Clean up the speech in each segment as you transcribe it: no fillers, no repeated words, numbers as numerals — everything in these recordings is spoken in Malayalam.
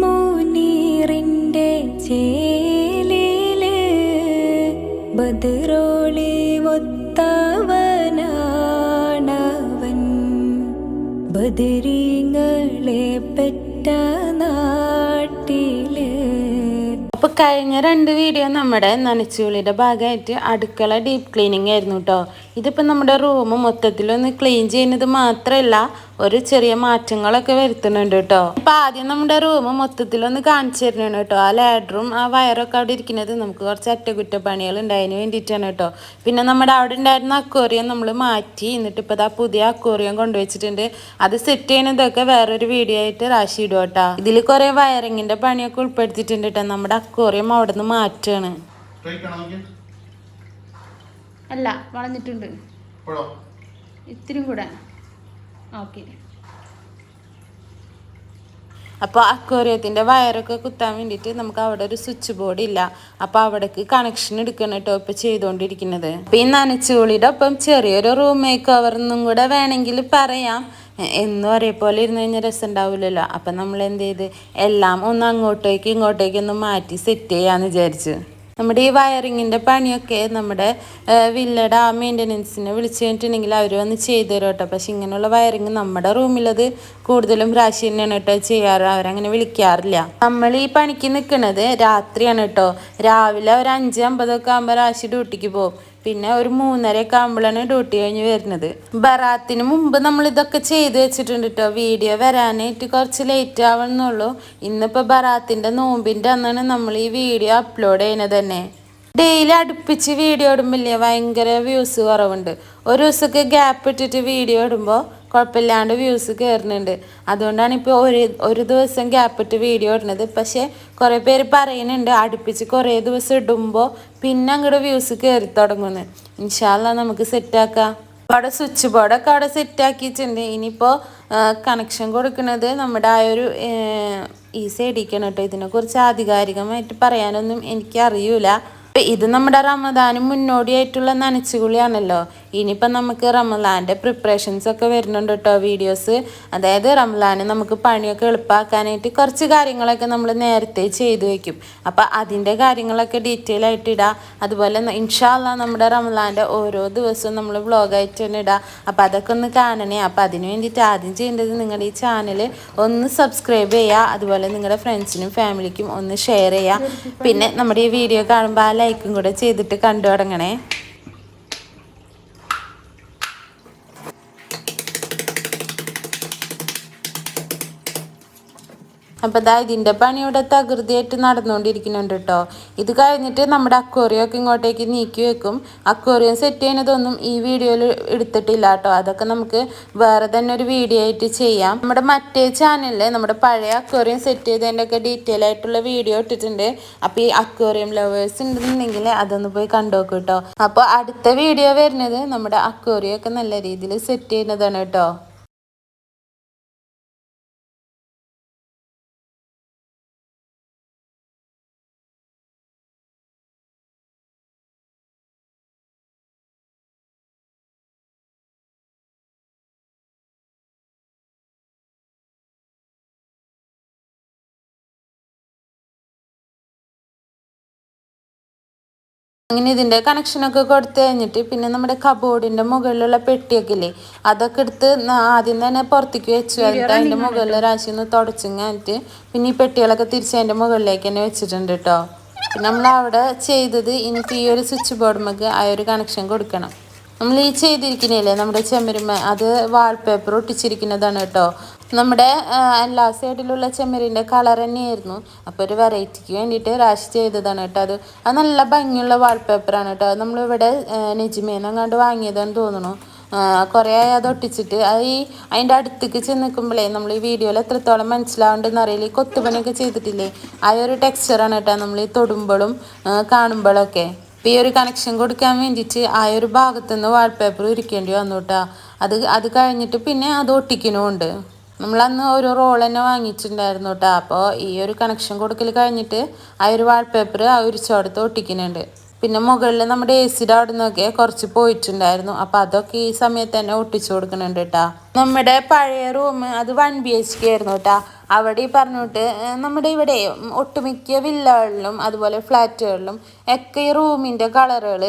മുനീറിൻ്റെ ചേലില് ബദറോളി ഒത്തവനാണവൻ ബദരീങ്ങളെ പെറ്റ നാട്ടില്. അപ്പോൾ കഴിഞ്ഞ 2 വീഡിയോ നമ്മുടെ നനച്ചുള്ളിയുടെ ഭാഗമായിട്ട് അടുക്കള ഡീപ്പ് ക്ലീനിങ് ആയിരുന്നു കേട്ടോ. ഇതിപ്പോൾ നമ്മുടെ റൂം മൊത്തത്തിലൊന്ന് ക്ലീൻ ചെയ്യുന്നത് മാത്രമല്ല ഒരു ചെറിയ മാറ്റങ്ങളൊക്കെ വരുത്തുന്നുണ്ട് കേട്ടോ. അപ്പോൾ ആദ്യം നമ്മുടെ റൂം മൊത്തത്തിലൊന്ന് കാണിച്ചു തരുന്നുണ്ട് കേട്ടോ. ആ ലാഡറും ആ വയറൊക്കെ അവിടെ ഇരിക്കുന്നത് നമുക്ക് കുറച്ച് അറ്റകുറ്റപ്പണികൾ ഉണ്ടായതിന് വേണ്ടിയിട്ടാണ് കേട്ടോ. പിന്നെ നമ്മുടെ അവിടെ ഉണ്ടായിരുന്ന അക്വേറിയം നമ്മൾ മാറ്റി, എന്നിട്ട് ഇപ്പോൾ ആ പുതിയ അക്വേറിയം കൊണ്ടുവച്ചിട്ടുണ്ട്. അത് സെറ്റ് ചെയ്യുന്നതൊക്കെ വേറൊരു വീഡിയോ ആയിട്ട് റാശി ഇടും കേട്ടോ. ഇതിൽ കുറേ വയറിങ്ങിൻ്റെ പണിയൊക്കെ ഉൾപ്പെടുത്തിയിട്ടുണ്ട് കേട്ടോ. നമ്മുടെ അക്വേറിയം അവിടെ നിന്ന് മാറ്റുകയാണ്. അല്ല, വളഞ്ഞിട്ടുണ്ട് ഇത്തിരി കൂടെ. ഓക്കെ. അപ്പോൾ അക്വേറിയത്തിൻ്റെ വയറൊക്കെ കുത്താൻ വേണ്ടിയിട്ട് നമുക്ക് അവിടെ ഒരു സ്വിച്ച് ബോർഡ് ഇല്ല. അപ്പോൾ അവിടേക്ക് കണക്ഷൻ എടുക്കണം കേട്ടോ ഇപ്പോൾ ചെയ്തുകൊണ്ടിരിക്കുന്നത്. അപ്പോൾ ഈ നനച്ചുള്ളിയുടെ ഒപ്പം ചെറിയൊരു റൂം മേക്ക് ഓവറൊന്നും കൂടെ വേണമെങ്കിൽ പറയാം. എന്നും ഒരേപോലെ ഇരുന്ന് കഴിഞ്ഞാൽ രസം ഉണ്ടാവില്ലല്ലോ. അപ്പം നമ്മൾ എന്ത് ചെയ്ത് എല്ലാം ഒന്ന് ഇങ്ങോട്ടേക്കൊന്ന് മാറ്റി സെറ്റ് ചെയ്യാമെന്ന് വിചാരിച്ചു. നമ്മുടെ ഈ വയറിങ്ങിൻ്റെ പണിയൊക്കെ നമ്മുടെ വില്ലയുടെ ആ മെയിൻ്റനൻസിനെ വിളിച്ചു കഴിഞ്ഞിട്ടുണ്ടെങ്കിൽ അവർ വന്ന് ചെയ്തു തരും കേട്ടോ. പക്ഷെ ഇങ്ങനെയുള്ള വയറിങ് നമ്മുടെ റൂമിലത് കൂടുതലും റാശി തന്നെയാണ് കേട്ടോ ചെയ്യാറ്. അവരങ്ങനെ വിളിക്കാറില്ല. നമ്മൾ ഈ പണിക്ക് നിൽക്കുന്നത് രാത്രിയാണ് കേട്ടോ. രാവിലെ ഒരു 5:50 ആകുമ്പോൾ റാശി ഡ്യൂട്ടിക്ക് പോകും. പിന്നെ ഒരു 3:30 ആകുമ്പോഴാണ് ഡ്യൂട്ടി കഴിഞ്ഞ് വരുന്നത്. ബറാത്തിന് മുമ്പ് നമ്മൾ ഇതൊക്കെ ചെയ്ത് വെച്ചിട്ടുണ്ട് കേട്ടോ. വീഡിയോ വരാനായിട്ട് കുറച്ച് ലേറ്റ് ആവണമെന്നുള്ളൂ. ഇന്നിപ്പോൾ ബറാത്തിൻ്റെ നോമ്പിൻ്റെ അന്നാണ് നമ്മൾ ഈ വീഡിയോ അപ്ലോഡ് ചെയ്യുന്നത് തന്നെ. ഡെയിലി അടുപ്പിച്ച് വീഡിയോ ഇടുമ്പില്ലേ ഭയങ്കര വ്യൂസ് കുറവുണ്ട്. ഒരു ദിവസമൊക്കെ ഗ്യാപ്പ് ഇട്ടിട്ട് വീഡിയോ ഇടുമ്പോൾ കുഴപ്പമില്ലാണ്ട് വ്യൂസ് കയറുന്നുണ്ട്. അതുകൊണ്ടാണ് ഇപ്പോൾ ഒരു ദിവസം ഗ്യാപ്പ് ഇട്ട് വീഡിയോ ഇടുന്നത്. പക്ഷേ കുറേ പേര് പറയുന്നുണ്ട് അടുപ്പിച്ച് കുറേ ദിവസം ഇടുമ്പോൾ പിന്നെ അങ്ങോട്ട് വ്യൂസ് കയറി തുടങ്ങുന്നു. ഇൻഷാ അല്ലാഹ് നമുക്ക് സെറ്റാക്കാം. അവിടെ സ്വിച്ച് ബോർഡൊക്കെ അവിടെ സെറ്റാക്കിയിട്ടുണ്ട്. ഇനിയിപ്പോൾ കണക്ഷൻ കൊടുക്കുന്നത് നമ്മുടെ ആ ഒരു ഈ സൈഡിലേക്കാണ് കേട്ടോ. ഇതിനെക്കുറിച്ച് ആധികാരികമായിട്ട് പറയാനൊന്നും എനിക്കറിയില്ല. ഇത് നമ്മുടെ റമദാന് മുന്നോടിയായിട്ടുള്ള നനച്ചുകുളിയാണല്ലോ. ഇനിയിപ്പം നമുക്ക് റമദാൻ്റെ പ്രിപ്പറേഷൻസ് ഒക്കെ വരുന്നുണ്ട് കേട്ടോ വീഡിയോസ്. അതായത് റമദാന് നമുക്ക് പണിയൊക്കെ എളുപ്പമാക്കാനായിട്ട് കുറച്ച് കാര്യങ്ങളൊക്കെ നമ്മൾ നേരത്തെ ചെയ്തു വയ്ക്കും. അപ്പം അതിൻ്റെ കാര്യങ്ങളൊക്കെ ഡീറ്റെയിൽ ആയിട്ട് ഇടാം. അതുപോലെ ഇൻഷാ അല്ലാഹ് നമ്മുടെ റമദാൻ്റെ ഓരോ ദിവസവും നമ്മൾ വ്ളോഗായിട്ട് തന്നെ ഇടാം. അപ്പം അതൊക്കെ ഒന്ന് കാണണേ. അപ്പം അതിന് വേണ്ടിയിട്ട് ആദ്യം ചെയ്യേണ്ടത് നിങ്ങളുടെ ഈ ചാനൽ ഒന്ന് സബ്സ്ക്രൈബ് ചെയ്യുക. അതുപോലെ നിങ്ങളുടെ ഫ്രണ്ട്സിനും ഫാമിലിക്കും ഒന്ന് ഷെയർ ചെയ്യുക. പിന്നെ നമ്മുടെ ഈ വീഡിയോ കാണുമ്പോൾ ആ ലൈക്കും കൂടെ ചെയ്തിട്ട് കണ്ടു തുടങ്ങണേ. അപ്പോൾ ഇതാ ഇതിൻ്റെ പണി ഇവിടെ തകൃതിയായിട്ട് നടന്നുകൊണ്ടിരിക്കുന്നുണ്ട് കേട്ടോ. ഇത് കഴിഞ്ഞിട്ട് നമ്മുടെ അക്വേറിയമൊക്കെ ഇങ്ങോട്ടേക്ക് നീക്കി വെക്കും. അക്വേറിയം സെറ്റ് ചെയ്യുന്നതൊന്നും ഈ വീഡിയോയിൽ എടുത്തിട്ടില്ല കേട്ടോ. അതൊക്കെ നമുക്ക് വേറെ തന്നെ ഒരു വീഡിയോ ആയിട്ട് ചെയ്യാം. നമ്മുടെ മറ്റേ ചാനലിൽ നമ്മുടെ പഴയ അക്വേറിയം സെറ്റ് ചെയ്തതിൻ്റെയൊക്കെ ഡീറ്റെയിൽ ആയിട്ടുള്ള വീഡിയോ ഇട്ടിട്ടുണ്ട്. അപ്പോൾ ഈ അക്വേറിയം ലവേഴ്സ് ഉണ്ടെന്നുണ്ടെങ്കിൽ അതൊന്ന് പോയി കണ്ടുനോക്കും കേട്ടോ. അപ്പോൾ അടുത്ത വീഡിയോ വരുന്നത് നമ്മുടെ അക്വേറിയമൊക്കെ നല്ല രീതിയിൽ സെറ്റ് ചെയ്യുന്നതാണ് കേട്ടോ. അങ്ങനെ ഇതിൻ്റെ കണക്ഷനൊക്കെ കൊടുത്തു കഴിഞ്ഞിട്ട് പിന്നെ നമ്മുടെ കബോർഡിൻ്റെ മുകളിലുള്ള പെട്ടിയൊക്കെ ഇല്ലേ അതൊക്കെ എടുത്ത് ആദ്യം തന്നെ പുറത്തേക്ക് വെച്ചു. എന്നിട്ട് അതിൻ്റെ മുകളിൽ ഒരാഴ്ച ഒന്ന് തുടച്ചിങ്ങാനിട്ട് പിന്നെ ഈ പെട്ടികളൊക്കെ തിരിച്ച് അതിൻ്റെ മുകളിലേക്ക് തന്നെ വെച്ചിട്ടുണ്ട് കേട്ടോ. പിന്നെ നമ്മൾ അവിടെ ചെയ്തത് ഇനിയിപ്പോൾ ഈ ഒരു സ്വിച്ച് ബോർഡുമ്മക്ക് ആ ഒരു കണക്ഷൻ കൊടുക്കണം. നമ്മൾ ഈ ചെയ്തിരിക്കുന്നില്ലേ നമ്മുടെ ചെമ്മരുമ അത് വാൾപേപ്പർ ഒട്ടിച്ചിരിക്കുന്നതാണ് കേട്ടോ. നമ്മുടെ എല്ലാ സൈഡിലുള്ള ചെമ്മരിൻ്റെ കളർ തന്നെയായിരുന്നു. അപ്പോൾ ഒരു വെറൈറ്റിക്ക് വേണ്ടിയിട്ട് റാഷ് ചെയ്തതാണ് കേട്ടോ. അത് നല്ല ഭംഗിയുള്ള വാൾപേപ്പറാണ് കേട്ടോ. നമ്മളിവിടെ നെജിമേനെങ്ങാണ്ട് വാങ്ങിയതാണെന്ന് തോന്നുന്നു. കുറേ അത് ഒട്ടിച്ചിട്ട് അതിൻ്റെ അടുത്തേക്ക് ചെന്ന് നിൽക്കുമ്പോഴേ നമ്മൾ ഈ വീഡിയോയിൽ എത്രത്തോളം മനസ്സിലാവുണ്ടെന്ന് അറിയില്ല. ഈ കൊത്തുപണിയൊക്കെ ചെയ്തിട്ടില്ലേ ആ ഒരു ടെക്സ്ചറാണ് കേട്ടോ നമ്മൾ ഈ തൊടുമ്പോഴും കാണുമ്പോഴൊക്കെ. അപ്പോൾ ഈ ഒരു കണക്ഷൻ കൊടുക്കാൻ വേണ്ടിയിട്ട് ആ ഒരു ഭാഗത്തുനിന്ന് വാൾപേപ്പർ ഉരിക്കേണ്ടി വന്നു കേട്ടോ. അത് കഴിഞ്ഞിട്ട് പിന്നെ അത് ഒട്ടിക്കണമുണ്ട്. നമ്മളന്ന് ഒരു റോൾ തന്നെ വാങ്ങിച്ചിട്ടുണ്ടായിരുന്നു കേട്ടോ. അപ്പോൾ ഈ ഒരു കണക്ഷൻ കൊടുക്കൽ കഴിഞ്ഞിട്ട് ആ ഒരു വാൾപേപ്പർ ആ ഉരിച്ചോടത്ത് ഒട്ടിക്കുന്നുണ്ട്. പിന്നെ മുകളിൽ നമ്മുടെ AC അവിടെ നിന്നൊക്കെ കുറച്ച് പോയിട്ടുണ്ടായിരുന്നു. അപ്പോൾ അതൊക്കെ ഈ സമയത്ത് തന്നെ ഒട്ടിച്ചു കൊടുക്കുന്നുണ്ട് കേട്ടോ. നമ്മുടെ പഴയ റൂം അത് 1 BHK ആയിരുന്നു കേട്ടോ. അവിടെ ഈ പറഞ്ഞിട്ട് നമ്മുടെ ഇവിടെ ഒട്ടുമിക്ക വില്ലകളിലും അതുപോലെ ഫ്ലാറ്റുകളിലും ഒക്കെ ഈ റൂമിൻ്റെ കളറുകൾ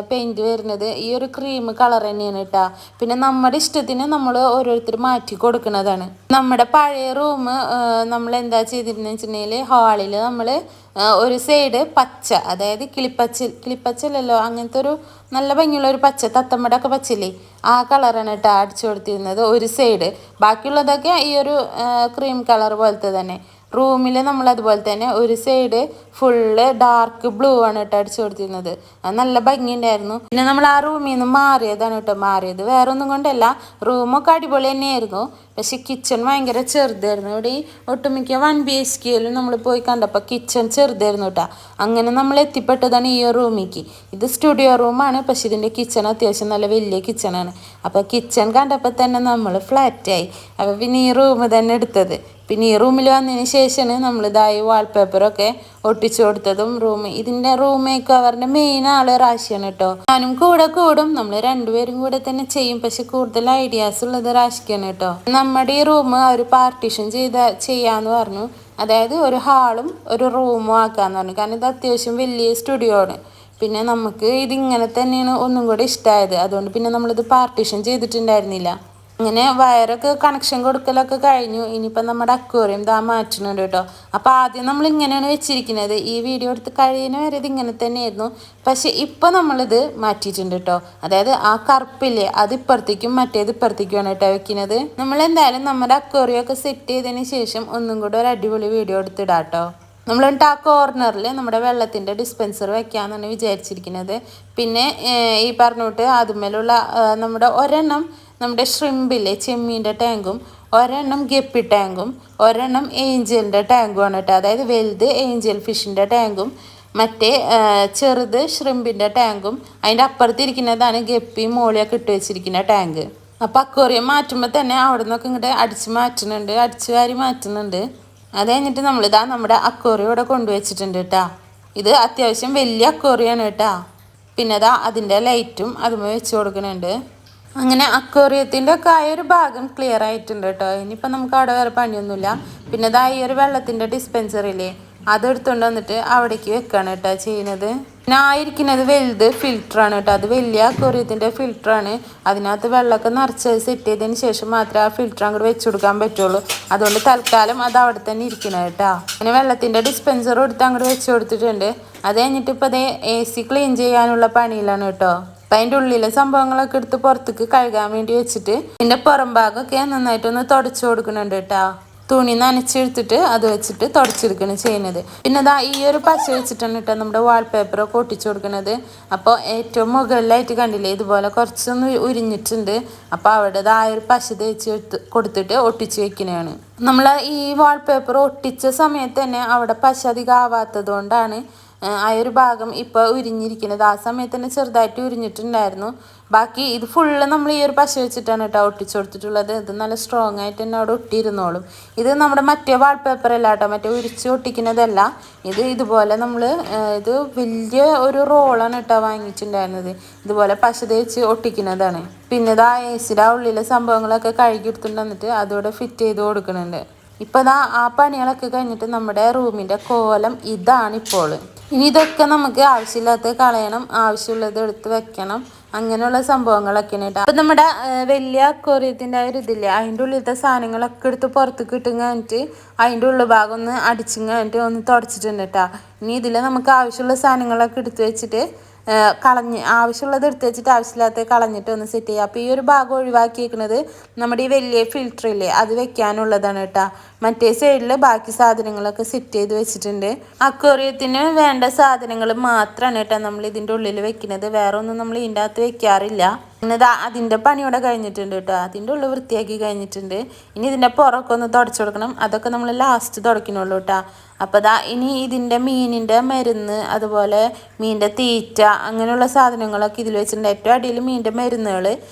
പെയിൻറ് വരുന്നത് ഈ ഒരു ക്രീം കളർ തന്നെയാണ് കേട്ടോ. പിന്നെ നമ്മുടെ ഇഷ്ടത്തിന് നമ്മൾ ഓരോരുത്തർ മാറ്റി കൊടുക്കുന്നതാണ്. നമ്മുടെ പഴയ റൂം നമ്മൾ എന്താ ചെയ്തിരുന്നത് വെച്ചിട്ടുണ്ടെങ്കിൽ ഹാളിൽ നമ്മൾ ഒരു സൈഡ് പച്ച, അതായത് കിളിപ്പച്ചല്ലല്ലോ, അങ്ങനത്തെ ഒരു നല്ല ഭംഗിയുള്ള ഒരു പച്ച, തത്തമ്മയുടെ ഒക്കെ പച്ചില്ലേ, ആ കളറാണ് കേട്ടോ അടിച്ചു കൊടുത്തിരുന്നത് ഒരു സൈഡ്. ബാക്കിയുള്ളതൊക്കെ ഈ ഒരു ക്രീം കളർ പോലത്തെ തന്നെ. റൂമിൽ നമ്മൾ അതുപോലെ തന്നെ ഒരു സൈഡ് ഫുള്ള് ഡാർക്ക് ബ്ലൂ ആണ് കേട്ടോ അടിച്ചു കൊടുത്തിരുന്നത്. അത് നല്ല ഭംഗിയുണ്ടായിരുന്നു. പിന്നെ നമ്മൾ ആ റൂമിൽ നിന്ന് മാറിയതാണ് കേട്ടോ. മാറിയത് വേറെ ഒന്നും കൊണ്ടല്ല, റൂമൊക്കെ അടിപൊളി തന്നെയായിരുന്നു. പക്ഷെ കിച്ചൺ ഭയങ്കര ചെറുതായിരുന്നു. ഇവിടെ ഈ ഒട്ടുമിക്ക 1 BHKയിലും നമ്മൾ പോയി കണ്ടപ്പോൾ കിച്ചൺ ചെറുതായിരുന്നു കേട്ടോ. അങ്ങനെ നമ്മൾ എത്തിപ്പെട്ടതാണ് ഈ റൂമിലേക്ക്. ഇത് സ്റ്റുഡിയോ റൂമാണ്, പക്ഷെ ഇതിൻ്റെ കിച്ചൺ അത്യാവശ്യം നല്ല വലിയ കിച്ചണാണ്. അപ്പോൾ കിച്ചൺ കണ്ടപ്പോൾ തന്നെ നമ്മൾ ഫ്ലാറ്റായി. അപ്പോൾ പിന്നെ ഈ റൂം തന്നെ എടുത്തത്. പിന്നെ ഈ റൂമിൽ വന്നതിന് ശേഷമാണ് നമ്മൾ ഇതായി വാൾപേപ്പറൊക്കെ ഒട്ടിച്ചു കൊടുത്തതും. ഇതിൻ്റെ റൂം മേക്ക് ഓവറിൻ്റെ മെയിൻ ആള് റാശിയാണ് കേട്ടോ. ഞാനും കൂടെ കൂടും, നമ്മൾ രണ്ടുപേരും കൂടെ തന്നെ ചെയ്യും. പക്ഷെ കൂടുതൽ ഐഡിയാസ് ഉള്ളത് റാശിക്കാണ് കേട്ടോ. നമ്മുടെ ഈ റൂം അവർ പാർട്ടീഷൻ ചെയ്യാന്ന് പറഞ്ഞു. അതായത് ഒരു ഹാളും ഒരു റൂമും ആക്കാന്ന് പറഞ്ഞു. കാരണം ഇത് അത്യാവശ്യം വലിയ സ്റ്റുഡിയോ ആണ്. പിന്നെ നമുക്ക് ഇതിങ്ങനെ തന്നെയാണ് ഒന്നും കൂടെ ഇഷ്ടമായത്. അതുകൊണ്ട് പിന്നെ നമ്മളിത് പാർട്ടീഷൻ ചെയ്തിട്ടുണ്ടായിരുന്നില്ല. അങ്ങനെ വയറൊക്കെ കണക്ഷൻ കൊടുക്കലൊക്കെ കഴിഞ്ഞു. ഇനിയിപ്പം നമ്മുടെ അക്വേറിയം ഇതാ മാറ്റുന്നുണ്ട് കേട്ടോ. അപ്പോൾ ആദ്യം നമ്മൾ ഇങ്ങനെയാണ് വെച്ചിരിക്കുന്നത്. ഈ വീഡിയോ എടുത്ത് കഴിയുന്ന വരെ ഇത് ഇങ്ങനെ തന്നെയായിരുന്നു. പക്ഷെ ഇപ്പം നമ്മളിത് മാറ്റിയിട്ടുണ്ട് കേട്ടോ. അതായത് ആ കറുപ്പില്ലേ, അത് ഇപ്പുറത്തേക്കും മറ്റേത് ഇപ്പുറത്തേക്കുമാണ് കേട്ടോ വെക്കുന്നത്. നമ്മളെന്തായാലും നമ്മുടെ അക്വേറിയം ഒക്കെ സെറ്റ് ചെയ്തതിന് ശേഷം ഒന്നും കൂടെ ഒരു അടിപൊളി വീഡിയോ എടുത്തിടാം കേട്ടോ. നമ്മൾ എന്നിട്ട് ആ കോർണറിൽ നമ്മുടെ വെള്ളത്തിൻ്റെ ഡിസ്പെൻസർ വെക്കാമെന്നാണ് വിചാരിച്ചിരിക്കുന്നത്. പിന്നെ ഈ പറഞ്ഞിട്ട് അതുമേലുള്ള നമ്മുടെ ഒരെണ്ണം നമ്മുടെ ഷ്രിമ്പില്ലേ, ചെമ്മീൻ്റെ ടാങ്കും, ഒരെണ്ണം ഗപ്പി ടാങ്കും, ഒരെണ്ണം ഏഞ്ചലിൻ്റെ ടാങ്കുമാണ് കേട്ടോ. അതായത് വലുത് ഏഞ്ചൽ ഫിഷിൻ്റെ ടാങ്കും മറ്റേ ചെറുത് ഷ്രിമ്പിൻ്റെ ടാങ്കും, അതിൻ്റെ അപ്പുറത്തിരിക്കുന്നതാണ് ഗപ്പി മോളിയൊക്കെ ഇട്ട് വെച്ചിരിക്കുന്ന ടാങ്ക്. അപ്പോൾ അക്വേറിയം മാറ്റുമ്പോൾ തന്നെ അവിടെ നിന്നൊക്കെ ഇങ്ങോട്ട് അടിച്ചു വാരി മാറ്റുന്നുണ്ട്. അത് കഴിഞ്ഞിട്ട് നമ്മളിതാ നമ്മുടെ അക്വേറിയം ഇവിടെ കൊണ്ടുവച്ചിട്ടുണ്ട് കേട്ടോ. ഇത് അത്യാവശ്യം വലിയ അക്വേറിയമാണ് കേട്ടോ. പിന്നെ അതാ അതിൻ്റെ ലൈറ്റും അതുമേ വെച്ച് കൊടുക്കുന്നുണ്ട്. അങ്ങനെ അക്വേറിയത്തിൻ്റെ ഒക്കെ ആ ഒരു ഭാഗം ക്ലിയർ ആയിട്ടുണ്ട് കേട്ടോ. ഇനിയിപ്പോൾ നമുക്ക് അവിടെ വേറെ പണിയൊന്നുമില്ല. പിന്നെ ഇതാ ഈ ഒരു വെള്ളത്തിൻ്റെ ഡിസ്പെൻസറില്ലേ, അതെടുത്തുകൊണ്ട് വന്നിട്ട് അവിടേക്ക് വെക്കുകയാണ് കേട്ടോ ചെയ്യുന്നത്. പിന്നെ ആയിരിക്കുന്നത് വലുത് ഫിൽറ്ററാണ് കേട്ടോ. അത് വലിയ അക്വേറിയത്തിൻ്റെ ഫിൽറ്ററാണ്. അതിനകത്ത് വെള്ളമൊക്കെ നിറച്ച് സെറ്റ് ചെയ്തതിന് ശേഷം മാത്രമേ ആ ഫിൽറ്റർ അങ്ങോട്ട് വെച്ച് കൊടുക്കാൻ പറ്റുള്ളൂ. അതുകൊണ്ട് തൽക്കാലം അത് അവിടെ തന്നെ ഇരിക്കണം കേട്ടോ. പിന്നെ വെള്ളത്തിൻ്റെ ഡിസ്പെൻസർ എടുത്ത് അങ്ങോട്ട് വെച്ച് കൊടുത്തിട്ടുണ്ട്. അത് കഴിഞ്ഞിട്ട് ഇപ്പോൾ അതേ AC ക്ലീൻ ചെയ്യാനുള്ള പണിയിലാണ് കേട്ടോ. അപ്പം അതിൻ്റെ ഉള്ളിലെ സംഭവങ്ങളൊക്കെ എടുത്ത് പുറത്തേക്ക് കഴുകാൻ വേണ്ടി വെച്ചിട്ട് ഇതിൻ്റെ പുറം ഭാഗമൊക്കെ നന്നായിട്ടൊന്ന് തുടച്ചു കൊടുക്കുന്നുണ്ട് കേട്ടോ. തുണി നനച്ചെടുത്തിട്ട് അത് വെച്ചിട്ട് തുടച്ചെടുക്കണം ചെയ്യുന്നത്. പിന്നെ അതാ ഈ ഒരു പശ വെച്ചിട്ടാണ് കേട്ടോ നമ്മുടെ വാൾപേപ്പറൊക്കെ ഒട്ടിച്ചു കൊടുക്കുന്നത്. അപ്പോൾ ഏറ്റവും മുകളിലായിട്ട് കണ്ടില്ലേ, ഇതുപോലെ കുറച്ചൊന്ന് ഉരിഞ്ഞിട്ടുണ്ട്. അപ്പോൾ അവിടെ ആ ഒരു പശ തേച്ച് കൊടുത്തിട്ട് ഒട്ടിച്ച് വെക്കുന്നതാണ്. നമ്മൾ ഈ വാൾപേപ്പർ ഒട്ടിച്ച സമയത്ത് തന്നെ അവിടെ പശ അധികം ആവാത്തത് കൊണ്ടാണ് ആ ഒരു ഭാഗം ഇപ്പോൾ ഉരിഞ്ഞിരിക്കുന്നത്. ആ സമയത്ത് തന്നെ ചെറുതായിട്ട് ഉരിഞ്ഞിട്ടുണ്ടായിരുന്നു. ബാക്കി ഇത് ഫുള്ള് നമ്മൾ ഈ ഒരു പശ വെച്ചിട്ടാണ് കേട്ടോ ഒട്ടിച്ചു കൊടുത്തിട്ടുള്ളത്. ഇത് നല്ല സ്ട്രോങ് ആയിട്ട് തന്നെ അവിടെ ഒട്ടിയിരുന്നോളും. ഇത് നമ്മുടെ മറ്റേ വാൾപേപ്പർ അല്ല കേട്ടോ, മറ്റേ ഉരിച്ച് ഒട്ടിക്കുന്നതല്ല. ഇതുപോലെ നമ്മൾ ഇത് വലിയ ഒരു റോളാണ് കേട്ടോ വാങ്ങിയിട്ടുണ്ടായിരുന്നത്. ഇതുപോലെ പശ തേച്ച് ഒട്ടിക്കുന്നതാണ്. പിന്നെ ഇത് ആ AC ഉള്ളിലെ സംഭവങ്ങളൊക്കെ കഴുകി എടുത്തുകൊണ്ട് വന്നിട്ട് അതോടെ ഫിറ്റ് ചെയ്ത് കൊടുക്കുന്നുണ്ട്. ഇപ്പോൾ ആ പണികളൊക്കെ കഴിഞ്ഞിട്ട് നമ്മുടെ റൂമിൻ്റെ കോലം ഇതാണിപ്പോൾ. ഇനി ഇതൊക്കെ നമുക്ക് ആവശ്യമില്ലാത്ത കളയണം, ആവശ്യമുള്ളത് എടുത്ത് വെക്കണം, അങ്ങനെയുള്ള സംഭവങ്ങളൊക്കെയാണ് കേട്ടോ. അപ്പം നമ്മുടെ വലിയ അക്വേറിയത്തിൻ്റെ ആ ഒരു ഇതില്ലേ, അതിൻ്റെ ഉള്ളിലത്തെ സാധനങ്ങളൊക്കെ എടുത്ത് പുറത്തേക്ക് ഇട്ടും കഴിഞ്ഞിട്ട് അതിൻ്റെ ഉള്ളിൽ ഭാഗം ഒന്ന് അടിച്ചും കഴിഞ്ഞിട്ട് ഒന്ന് തുടച്ചിട്ടുണ്ട് കേട്ടോ. ഇനി ഇതിൽ നമുക്ക് ആവശ്യമുള്ള സാധനങ്ങളൊക്കെ എടുത്ത് വെച്ചിട്ട് ആവശ്യമുള്ളത് എടുത്ത് വെച്ചിട്ട് ആവശ്യമില്ലാത്ത കളഞ്ഞിട്ട് ഒന്ന് സെറ്റ് ചെയ്യുക. അപ്പോൾ ഈ ഒരു ഭാഗം ഒഴിവാക്കിയിരിക്കുന്നത് നമ്മുടെ ഈ വലിയ ഫിൽറ്ററില്ലേ, അത് വെക്കാനുള്ളതാണ് കേട്ടോ. മറ്റേ സൈഡിൽ ബാക്കി സാധനങ്ങളൊക്കെ സെറ്റ് ചെയ്ത് വെച്ചിട്ടുണ്ട്. അക്വേറിയത്തിന് വേണ്ട സാധനങ്ങൾ മാത്രമാണ് കേട്ടോ നമ്മൾ ഇതിൻ്റെ ഉള്ളിൽ വെക്കുന്നത്. വേറെ ഒന്നും നമ്മൾ ഇതിൻ്റെ അകത്ത് വെക്കാറില്ല. പിന്നെ അതിൻ്റെ പണിയോടെ കഴിഞ്ഞിട്ടുണ്ട് കേട്ടോ. അതിൻ്റെ ഉള്ളിൽ വൃത്തിയാക്കി കഴിഞ്ഞിട്ടുണ്ട്. ഇനി ഇതിൻ്റെ പുറമൊക്കെ ഒന്ന് തുടച്ചു കൊടുക്കണം. അതൊക്കെ നമ്മൾ ലാസ്റ്റ് തുടക്കണുള്ളൂ കേട്ടോ. അപ്പോൾ ഇനി ഇതിൻ്റെ മീനിൻ്റെ മരുന്ന്, അതുപോലെ മീനിൻ്റെ തീറ്റ, അങ്ങനെയുള്ള സാധനങ്ങളൊക്കെ ഇതിൽ വെച്ചിട്ടുണ്ട്. ഏറ്റവും അടിയിൽ മീനിൻ്റെ മരുന്നുകൾ,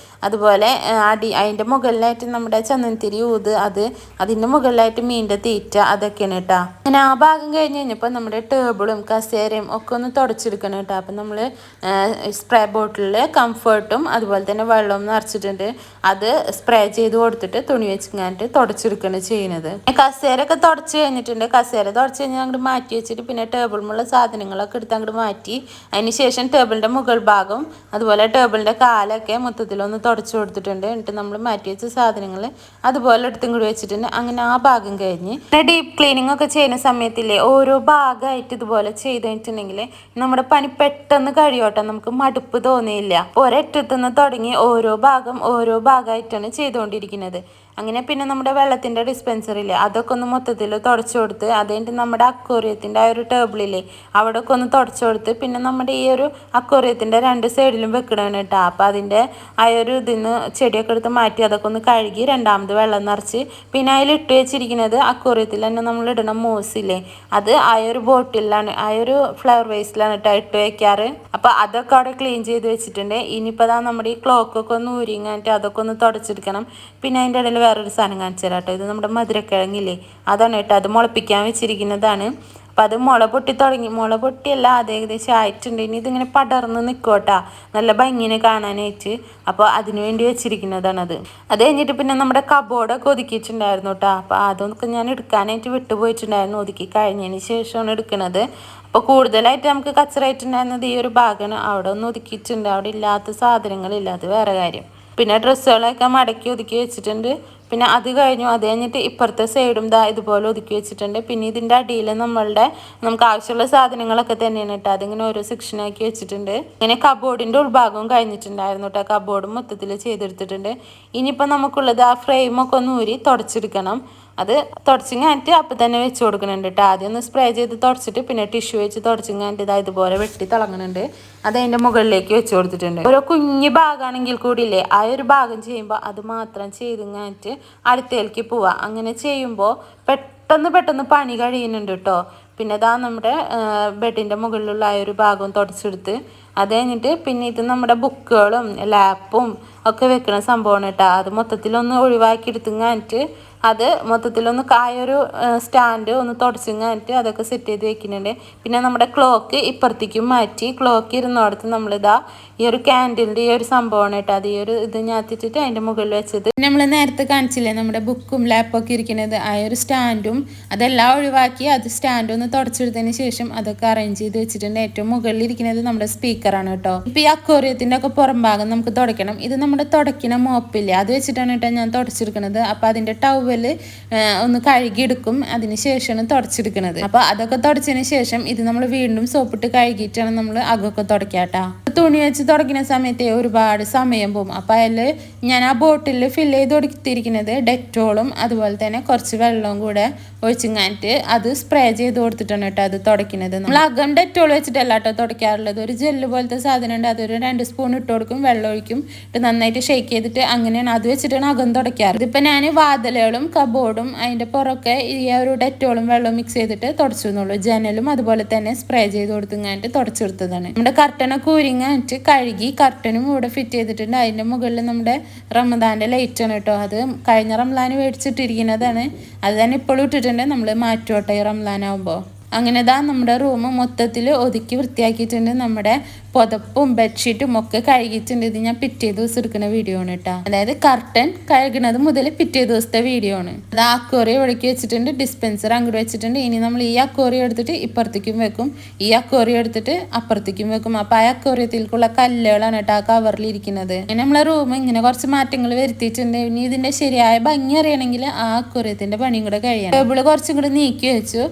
അതുപോലെ അതിൻ്റെ മുകളിലായിട്ട് നമ്മുടെ ചന്ദനത്തിരി ഊത് അതിൻ്റെ മുകളിലായിട്ട് മീനിൻ്റെ തീറ്റ അതൊക്കെയാണ് കേട്ടോ. അങ്ങനെ ആ ഭാഗം കഴിഞ്ഞ് കഴിഞ്ഞപ്പോൾ നമ്മുടെ ടേബിളും കസേരയും ഒക്കെ ഒന്ന് തുടച്ചെടുക്കണം കേട്ടോ. അപ്പം നമ്മൾ സ്പ്രേ ബോട്ടിലിൽ കംഫർട്ടും അതുപോലെ തന്നെ വെള്ളവും നിറച്ചിട്ടുണ്ട്. അത് സ്പ്രേ ചെയ്ത് കൊടുത്തിട്ട് തുണി വെച്ചിങ്ങാണ്ട് തുടച്ചെടുക്കുകയാണ് ചെയ്യുന്നത്. കസേരയൊക്കെ തുടച്ച് കഴിഞ്ഞിട്ടുണ്ട്. കസേര തുടച്ച് കഴിഞ്ഞാൽ അങ്ങോട്ട് മാറ്റി വെച്ചിട്ട് പിന്നെ ടേബിളിലുള്ള സാധനങ്ങളൊക്കെ എടുത്ത് അങ്ങോട്ട് മാറ്റി അതിന് ശേഷം ടേബിളിൻ്റെ മുകൾ ഭാഗം അതുപോലെ ടേബിളിൻ്റെ കാലൊക്കെ മൊത്തത്തിലൊന്ന് തുടച്ച് കൊടുത്തിട്ടുണ്ട്. എന്നിട്ട് നമ്മൾ മാറ്റി വെച്ച സാധനങ്ങൾ അതുപോലെ എടുത്തും കൂടി വെച്ചിട്ടുണ്ട്. അങ്ങനെ ആ ഭാഗം കഴിഞ്ഞ് ഡീപ്പ് ക്ലീനിങ് ഒക്കെ ചെയ്യുന്ന സമയത്തില്ലേ ഓരോ ഭാഗമായിട്ട് ഇതുപോലെ ചെയ്ത് കഴിഞ്ഞിട്ടുണ്ടെങ്കിൽ നമ്മുടെ പണി പെട്ടെന്ന് കഴിയോട്ടെ, നമുക്ക് മടുപ്പ് തോന്നിയില്ല. ഒരറ്റത്തുനിന്ന് തുടങ്ങി ഓരോ ഭാഗമായിട്ടാണ് ചെയ്തുകൊണ്ടിരിക്കുന്നത്. അങ്ങനെ പിന്നെ നമ്മുടെ വെള്ളത്തിൻ്റെ ഡിസ്പെൻസറില്ലേ അതൊക്കെ ഒന്ന് മൊത്തത്തിൽ തുടച്ചു കൊടുത്ത് അതുകഴിഞ്ഞിട്ട് നമ്മുടെ അക്വേറിയത്തിൻ്റെ ആ ഒരു ടേബിളില്ലേ അവിടെയൊക്കെ ഒന്ന് തുടച്ചു കൊടുത്ത് പിന്നെ നമ്മുടെ ഈ ഒരു അക്വേറിയത്തിൻ്റെ 2 സൈഡിലും വെക്കണം കേട്ടോ. അപ്പോൾ അതിൻ്റെ ആ ഒരു ഇതിന്ന് ചെടിയൊക്കെ എടുത്ത് മാറ്റി അതൊക്കെ ഒന്ന് കഴുകി രണ്ടാമത് വെള്ളം നിറച്ച് പിന്നെ അതിലിട്ട് വെച്ചിരിക്കുന്നത് അക്വേറിയത്തിൽ തന്നെ നമ്മൾ ഇടണം മോസില്ലേ അത് ആ ഒരു ബോട്ടിലാണ് ആ ഒരു ഫ്ലവർ വേസിലാണ് കേട്ടോ ഇട്ട് വയ്ക്കാറ്. അപ്പോൾ അതൊക്കെ അവിടെ ക്ലീൻ ചെയ്ത് വെച്ചിട്ടുണ്ട്. ഇനിയിപ്പോൾ അതാ നമ്മുടെ ഈ ക്ലോക്കൊക്കെ ഒന്ന് ഊരിങ്ങായിട്ട് അതൊക്കെ ഒന്ന് തുടച്ചെടുക്കണം. പിന്നെ അതിൻ്റെ ഇടയിൽ വേറൊരു സാധനം കാണിച്ചു തരാം കേട്ടോ. ഇത് നമ്മുടെ മധുരക്കിഴങ്ങില്ലേ അതാണ് കേട്ടോ, അത് മുളപ്പിക്കാൻ വെച്ചിരിക്കുന്നതാണ്. അപ്പം അത് മുള പൊട്ടി തുടങ്ങി, മുള പൊട്ടിയല്ല അത് ഏകദേശം ആയിട്ടുണ്ട്. ഇനി ഇതിങ്ങനെ പടർന്ന് നിൽക്കോട്ടാ നല്ല ഭംഗിനെ കാണാനായിട്ട്. അപ്പോൾ അതിന് വേണ്ടി വെച്ചിരിക്കുന്നതാണത്. അത് കഴിഞ്ഞിട്ട് പിന്നെ നമ്മുടെ കബോർഡൊക്കെ ഒതുക്കിയിട്ടുണ്ടായിരുന്നു കേട്ടോ. അപ്പോൾ അതൊക്കെ ഞാൻ എടുക്കാനായിട്ട് വിട്ടുപോയിട്ടുണ്ടായിരുന്നു. ഒതുക്കി കഴിഞ്ഞതിന് ശേഷമാണ് എടുക്കുന്നത്. അപ്പോൾ കൂടുതലായിട്ട് നമുക്ക് കച്ചറായിട്ടുണ്ടായിരുന്നത് ഈ ഒരു ഭാഗമാണ്. അവിടെ ഒന്ന് ഒതുക്കിയിട്ടുണ്ട്. അവിടെ ഇല്ലാത്ത സാധനങ്ങളില്ല, അത് വേറെ കാര്യം. പിന്നെ ഡ്രസ്സുകളൊക്കെ മടക്കി ഒതുക്കി വെച്ചിട്ടുണ്ട്. പിന്നെ അത് കഴിഞ്ഞിട്ട് ഇപ്പുറത്തെ സൈഡും ഇതുപോലെ ഒതുക്കി വെച്ചിട്ടുണ്ട്. പിന്നെ ഇതിൻ്റെ അടിയിൽ നമുക്ക് ആവശ്യമുള്ള സാധനങ്ങളൊക്കെ തന്നെയാണ് കേട്ടോ. അതിങ്ങനെ ഓരോ സെക്ഷനാക്കി വെച്ചിട്ടുണ്ട്. ഇങ്ങനെ കബോർഡിൻ്റെ ഉൾഭാഗവും കഴിഞ്ഞിട്ടുണ്ടായിരുന്നു കേട്ടോ. കബോർഡും മൊത്തത്തിൽ ചെയ്തെടുത്തിട്ടുണ്ട്. ഇനിയിപ്പോൾ നമുക്കുള്ളത് ആ ഫ്രെയിമൊക്കെ ഒന്ന് ഊരി തുടച്ചെടുക്കണം. അത് തുടച്ചിങ്ങായിട്ട് അപ്പം തന്നെ വെച്ച് കൊടുക്കുന്നുണ്ട് കേട്ടോ. ആദ്യം ഒന്ന് സ്പ്രേ ചെയ്ത് തുടച്ചിട്ട് പിന്നെ ടിഷ്യൂ വെച്ച് തുടച്ചിങ്ങായിട്ട് ഇതുപോലെ വെട്ടി തിളങ്ങുന്നുണ്ട്. അത് അതിൻ്റെ മുകളിലേക്ക് വെച്ച് കൊടുത്തിട്ടുണ്ട്. ഓരോ കുഞ്ഞു ഭാഗമാണെങ്കിൽ കൂടിയില്ലേ ആ ഒരു ഭാഗം ചെയ്യുമ്പോൾ അത് മാത്രം ചെയ്തിങ്ങായിട്ട് അടുത്തേക്ക് പോവുക. അങ്ങനെ ചെയ്യുമ്പോൾ പെട്ടെന്ന് പണി കഴിയുന്നുണ്ട് കേട്ടോ. പിന്നെ നമ്മുടെ ബെഡിൻ്റെ മുകളിലുള്ള ആ ഒരു ഭാഗം തുടച്ചെടുത്ത് അത് കഴിഞ്ഞിട്ട് പിന്നെ ഇത് നമ്മുടെ ബുക്കുകളും ലാപ്പും ഒക്കെ വെക്കുന്ന സംഭവമാണ് കേട്ടോ. അത് മൊത്തത്തിലൊന്ന് ഒഴിവാക്കി എടുത്തുങ്ങായിട്ട് അത് മൊത്തത്തിലൊന്ന് കായൊരു സ്റ്റാൻഡ് ഒന്ന് തുടച്ചിങ്ങായിട്ട് അതൊക്കെ സെറ്റ് ചെയ്ത് വെക്കുന്നുണ്ട്. പിന്നെ നമ്മുടെ ക്ലോക്ക് ഇപ്പുറത്തേക്കും മാറ്റി ക്ലോക്ക് ഇരുന്നോടത്ത് നമ്മളിതാ ഈ ഒരു ക്യാൻഡിലിൻ്റെ ഈ ഒരു സംഭവമാണ് കേട്ടോ. അത് ഈ ഒരു ഇത് ഞാത്തിട്ടിട്ട് അതിൻ്റെ മുകളിൽ വെച്ചത്. നമ്മൾ നേരത്തെ കാണിച്ചില്ലേ നമ്മുടെ ബുക്കും ലാപ്പൊക്കെ ഇരിക്കുന്നത് ആ ഒരു സ്റ്റാൻഡും അതെല്ലാം ഒഴിവാക്കി അത് സ്റ്റാൻഡ് ഒന്ന് തുടച്ചെടുത്തതിന് ശേഷം അതൊക്കെ അറേഞ്ച് ചെയ്ത് വെച്ചിട്ടുണ്ട്. ഏറ്റവും മുകളിൽ ഇരിക്കുന്നത് നമ്മുടെ സ്പീക്കറാണ് കേട്ടോ. ഇപ്പോൾ ഈ അക്വേറിയത്തിൻ്റെ ഒക്കെ പുറം ഭാഗം നമുക്ക് തുടയ്ക്കണം. ഇത് നമ്മുടെ തുടയ്ക്കുന്ന മോപ്പില്ലേ അത് വെച്ചിട്ടാണ് കേട്ടോ ഞാൻ തുടച്ചെടുക്കുന്നത്. അപ്പോൾ അതിൻ്റെ ടവല് ഒന്ന് കഴുകിയെടുക്കും, അതിന് ശേഷമാണ് തുടച്ചെടുക്കുന്നത്. അപ്പോൾ അതൊക്കെ തുടച്ചതിന് ശേഷം ഇത് നമ്മൾ വീണ്ടും സോപ്പിട്ട് കഴുകിയിട്ടാണ് നമ്മൾ അകമൊക്കെ തുടയ്ക്കാട്ടോ. തുണി വെച്ച് തുടയ്ക്കുന്ന സമയത്ത് ഒരുപാട് സമയം പോകും. അപ്പോൾ അതിൽ ഞാൻ ആ ബോട്ടിൽ ഫില്ല് ചെയ്ത് കൊടുത്തിരിക്കുന്നത് ഡെറ്റോളും അതുപോലെ തന്നെ കുറച്ച് വെള്ളവും കൂടെ ഒഴിച്ചിങ്ങായിട്ട് അത് സ്പ്രേ ചെയ്ത് കൊടുത്തിട്ടാണ് കേട്ടോ അത് തുടയ്ക്കുന്നത്. നമ്മൾ അകം ഡെറ്റോൾ വെച്ചിട്ടല്ല കേട്ടോ തുടയ്ക്കാറുള്ളത്. ഒരു ജെല്ല് പോലത്തെ സാധനം ഉണ്ട്, അതൊരു 2 സ്പൂൺ ഇട്ട് കൊടുക്കും, വെള്ളം ഒഴിക്കും, ഇട്ട് നന്നായിട്ട് ഷെയ്ക്ക് ചെയ്തിട്ട് അങ്ങനെയാണ് അത് വെച്ചിട്ടാണ് അകം തുടയ്ക്കാറ്. ഇതിപ്പോൾ ഞാൻ വാതിലുകളും കബോർഡും അതിൻ്റെ പുറമൊക്കെ ഈ ഒരു ഡെറ്റോളും വെള്ളവും മിക്സ് ചെയ്തിട്ട് തുടച്ചു എന്നുള്ളൂ. ജനലും അതുപോലെ തന്നെ സ്പ്രേ ചെയ്ത് കൊടുത്തിങ്ങായിട്ട് തുടച്ചെടുത്തതാണ്. നമ്മുടെ കർട്ടനൊക്കെ ഊരിങ്ങായിട്ട് കഴുകി കർട്ടനും ഇവിടെ ഫിറ്റ് ചെയ്തിട്ടുണ്ട്. അതിൻ്റെ മുകളിൽ നമ്മുടെ റമദാൻ്റെ ലൈറ്റാണ് കേട്ടോ. അത് കഴിഞ്ഞ റംലാൻ മേടിച്ചിട്ടിരിക്കുന്നതാണ്. അത് തന്നെ ഇപ്പോഴും ഇട്ടിട്ടുണ്ട്. നമ്മൾ മാറ്റോട്ടെ റംലാനാവുമ്പോൾ. അങ്ങനെ നമ്മുടെ റൂം മൊത്തത്തിൽ ഒതുക്കി വൃത്തിയാക്കിയിട്ടുണ്ട്. നമ്മുടെ പുതപ്പും ബെഡ്ഷീറ്റും ഒക്കെ കഴുകിയിട്ടുണ്ട്. ഇത് ഞാൻ പിറ്റേ ദിവസം എടുക്കുന്ന വീഡിയോ ആണ് കേട്ടോ. അതായത് കർട്ടൻ കഴുകുന്നത് മുതൽ പിറ്റേ ദിവസത്തെ വീഡിയോ ആണ്. അത് അക്വേറിയം ഇടയ്ക്ക് വെച്ചിട്ടുണ്ട്, ഡിസ്പെൻസർ അങ്ങോട്ട് വെച്ചിട്ടുണ്ട്. ഇനി നമ്മൾ ഈ അക്വേറിയം എടുത്തിട്ട് ഇപ്പുറത്തേക്കും വെക്കും, ഈ അക്വേറിയം എടുത്തിട്ട് അപ്പുറത്തേക്കും വെക്കും. അപ്പോൾ ആ അക്വേറിയത്തിലേക്കുള്ള കല്ലുകളാണ് കേട്ടോ ആ കവറിലിരിക്കുന്നത്. അങ്ങനെ നമ്മളെ റൂം ഇങ്ങനെ കുറച്ച് മാറ്റങ്ങൾ വരുത്തിയിട്ടുണ്ട്. ഇനി ഇതിൻ്റെ ശരിയായ ഭംഗി അറിയണമെങ്കിൽ ആ അക്വേറിയത്തിൻ്റെ പണിയും കൂടെ കഴിയണം. ടേബിള് കുറച്ചും കൂടെ നീക്കി വെച്ചു.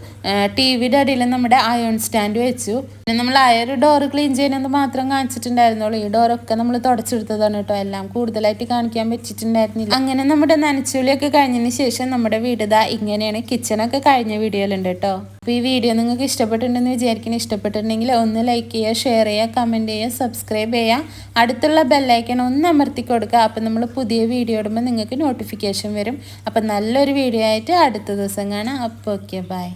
ടിവിയുടെ അടിയിൽ നമ്മുടെ അയൺ സ്റ്റാൻഡ് വെച്ചു. പിന്നെ നമ്മൾ ആ ഒരു ഡോറ് ക്ലീൻ ചെയ്യുന്നത് മാത്രം കാണിച്ചിട്ടുണ്ടായിരുന്നുള്ളൂ. ഈ ഡോറൊക്കെ നമ്മൾ തുടച്ചെടുത്തതാണ് കേട്ടോ. എല്ലാം കൂടുതലായിട്ട് കാണിക്കാൻ പറ്റിയിട്ടുണ്ടായിരുന്നില്ല. അങ്ങനെ നമ്മുടെ നനച്ചുള്ളിയൊക്കെ കഴിഞ്ഞതിന് ശേഷം നമ്മുടെ വീട് ഇങ്ങനെയാണ്. കിച്ചണൊക്കെ കഴിഞ്ഞ വീഡിയോയിലുണ്ട് കേട്ടോ. അപ്പോൾ ഈ വീഡിയോ നിങ്ങൾക്ക് ഇഷ്ടപ്പെട്ടിട്ടുണ്ടെന്ന് വിചാരിക്കണം. ഇഷ്ടപ്പെട്ടിട്ടുണ്ടെങ്കിൽ ഒന്ന് ലൈക്ക് ചെയ്യുക, ഷെയർ ചെയ്യുക, കമൻറ്റ് ചെയ്യുക, സബ്സ്ക്രൈബ് ചെയ്യുക, അടുത്തുള്ള ബെല്ലൈക്കൺ ഒന്ന് അമർത്തി കൊടുക്കുക. അപ്പോൾ നമ്മൾ പുതിയ വീഡിയോ ഇടുമ്പോൾ നിങ്ങൾക്ക് നോട്ടിഫിക്കേഷൻ വരും. അപ്പോൾ നല്ലൊരു വീഡിയോ ആയിട്ട് അടുത്ത ദിവസം കാണാം. അപ്പോൾ ഓക്കെ, ബൈ.